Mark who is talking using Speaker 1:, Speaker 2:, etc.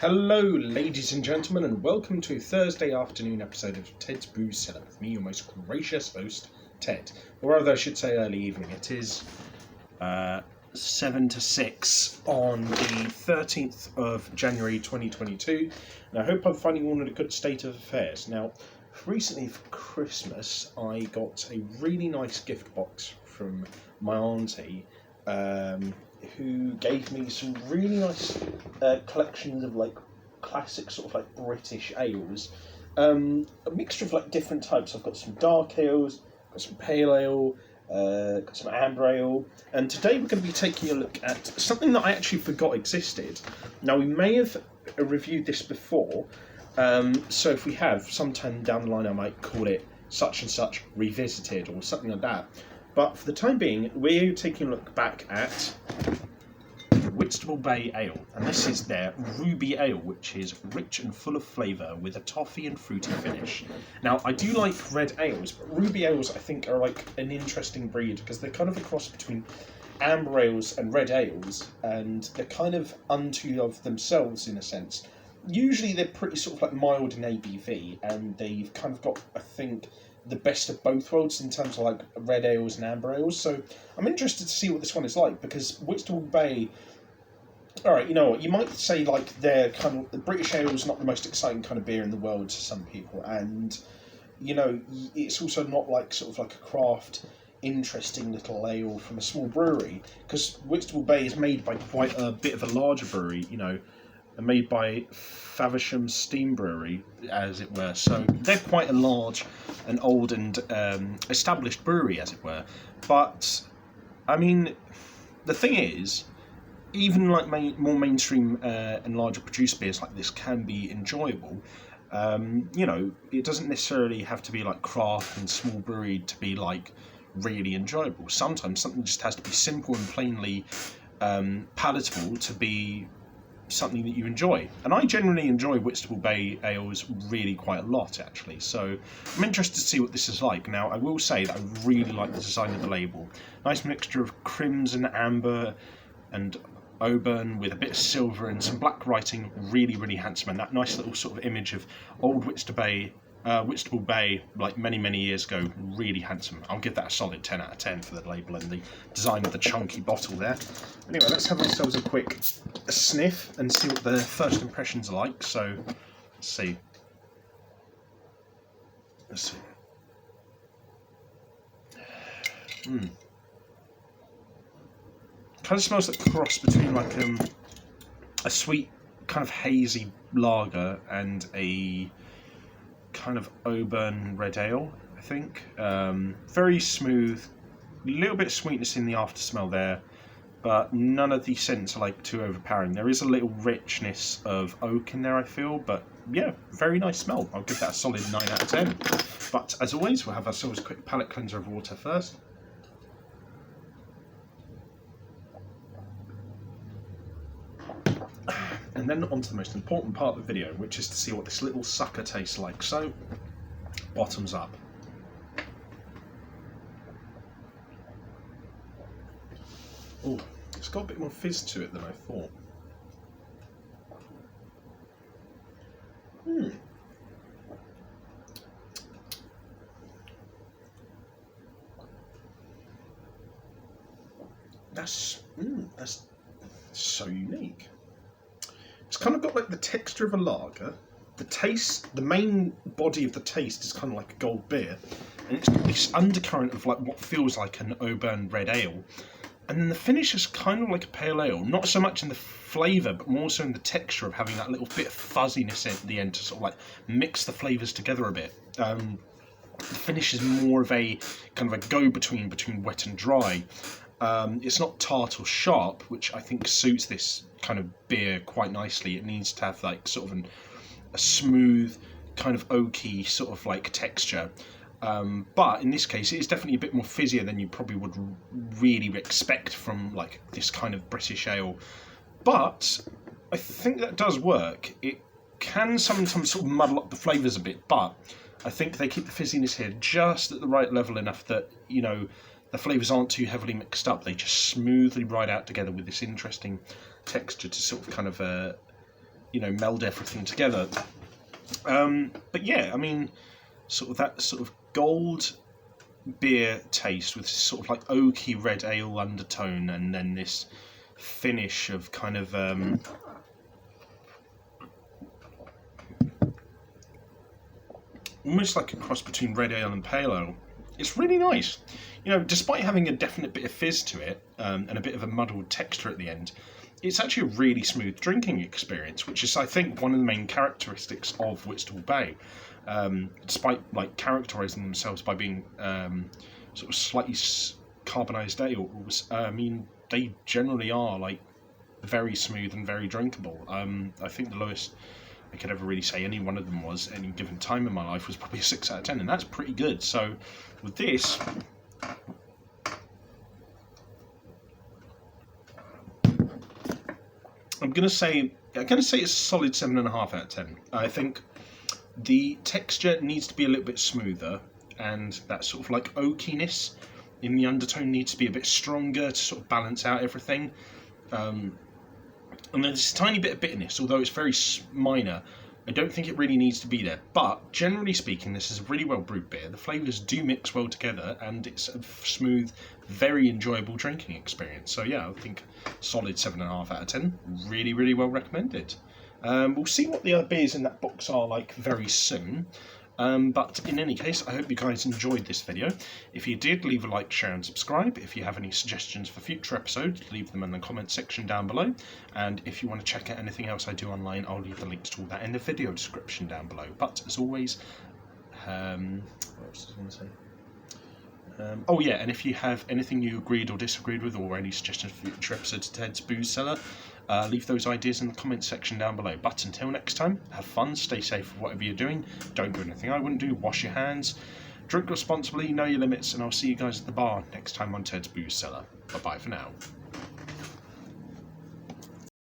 Speaker 1: Hello, ladies and gentlemen, and welcome to a Thursday afternoon episode of Ted's Booze Cellar with me, your most gracious host, Ted. Or rather, I should say early evening. It is 7 to 6 on the 13th of January 2022, and I hope I'm finding you all in a good state of affairs. Now, recently for Christmas, I got a really nice gift box from my auntie, who gave me some really nice collections of classic sort of British ales, a mixture of different types. I've got some dark ales, got some pale ale, got some amber ale, and today we're going to be taking a look at something that I actually forgot existed. Now, we may have reviewed this before, so if we have, sometime down the line I might call it such and such revisited or something like that. But for the time being, we're taking a look back at Whistable Bay Ale, and this is their Ruby Ale, which is rich and full of flavour with a toffee and fruity finish. Now, I do like red ales, but Ruby Ales I think are an interesting breed because they're kind of a cross between amber ales and red ales, and they're kind of unto of themselves in a sense. Usually they're pretty sort of mild in ABV, and they've kind of got, I think, the best of both worlds in terms of red ales and amber ales. So I'm interested to see what this one is like, because Whistable Bay, alright, you know what, you might say they're kind of, the British ale is not the most exciting kind of beer in the world to some people, and you know, it's also not a craft interesting little ale from a small brewery, because Whistable Bay is made by quite a bit of a larger brewery, you know, made by Faversham Steam Brewery, as it were. So they're quite a large and old and established brewery, as it were. But I mean, the thing is, even more mainstream and larger produced beers like this can be enjoyable. You know, it doesn't necessarily have to be craft and small brewery to be really enjoyable. Sometimes something just has to be simple and plainly palatable to be something that you enjoy, and I generally enjoy Whistable Bay ales really quite a lot, actually, so I'm interested to see what this is like. Now, I will say that I really like the design of the label. Nice mixture of crimson, amber and auburn with a bit of silver and some black writing, really handsome, and that nice little sort of image of old Whistable Bay many years ago, really handsome. I'll give that a solid 10 out of 10 for the label and the design of the chunky bottle there. Anyway, let's have ourselves a quick sniff and see what the first impressions are like. So, let's see. Kind of smells like a cross between a sweet kind of hazy lager and a kind of auburn red ale, I think. Very smooth, a little bit of sweetness in the after smell there, but none of the scents are too overpowering. There is a little richness of oak in there, I feel, but yeah, very nice smell. I'll give that a solid 9 out of 10. But as always, we'll have ourselves a quick palate cleanser of water first. And then on to the most important part of the video, which is to see what this little sucker tastes like. So, bottoms up. Oh, it's got a bit more fizz to it than I thought. That's so unique. It's kind of got the texture of a lager. The taste, the main body of the taste is kind of like a gold beer, and it's got this undercurrent of what feels like an auburn red ale, and then the finish is kind of like a pale ale. Not so much in the flavour, but more so in the texture of having that little bit of fuzziness at the end to sort of mix the flavours together a bit. The finish is more of a kind of a go-between between wet and dry. It's not tart or sharp, which I think suits this kind of beer quite nicely. It needs to have sort of a smooth, kind of oaky sort of texture. But in this case, it is definitely a bit more fizzier than you probably would really expect from this kind of British ale. But I think that does work. It can sometimes sort of muddle up the flavours a bit, but I think they keep the fizziness here just at the right level enough that, you know, the flavours aren't too heavily mixed up. They just smoothly ride out together with this interesting texture to sort of kind of meld everything together. But yeah, I mean, sort of that sort of gold beer taste with sort of like oaky red ale undertone, and then this finish of kind of almost like a cross between red ale and pale ale. It's really nice. Despite having a definite bit of fizz to it, and a bit of a muddled texture at the end, it's actually a really smooth drinking experience, which is, I think, one of the main characteristics of Whistable Bay. Despite like characterising themselves by being sort of slightly carbonised ales, I mean, they generally are like very smooth and very drinkable. I think the lowest I could ever really say any one of them was any given time in my life was probably a 6 out of 10, and that's pretty good. So with this, I'm gonna say it's a solid 7.5 out of 10. I think the texture needs to be a little bit smoother, and that sort of like oakiness in the undertone needs to be a bit stronger to sort of balance out everything. And there's a tiny bit of bitterness, although it's very minor. I don't think it really needs to be there. But generally speaking, this is a really well brewed beer. The flavours do mix well together, and it's a smooth, very enjoyable drinking experience. So yeah, I think solid 7.5 out of 10. Really, really well recommended. We'll see what the other beers in that box are like very soon. But in any case, I hope you guys enjoyed this video. If you did, leave a like, share and subscribe. If you have any suggestions for future episodes, leave them in the comment section down below. And if you want to check out anything else I do online, I'll leave the links to all that in the video description down below. But as always, what else was I going to say? Oh yeah, and if you have anything you agreed or disagreed with, or any suggestions for future episodes of Ted's Booze Cellar, leave those ideas in the comment section down below. But until next time, have fun, stay safe with whatever you're doing, don't do anything I wouldn't do, wash your hands, drink responsibly, know your limits, and I'll see you guys at the bar next time on Ted's Booze Cellar. Bye bye for now.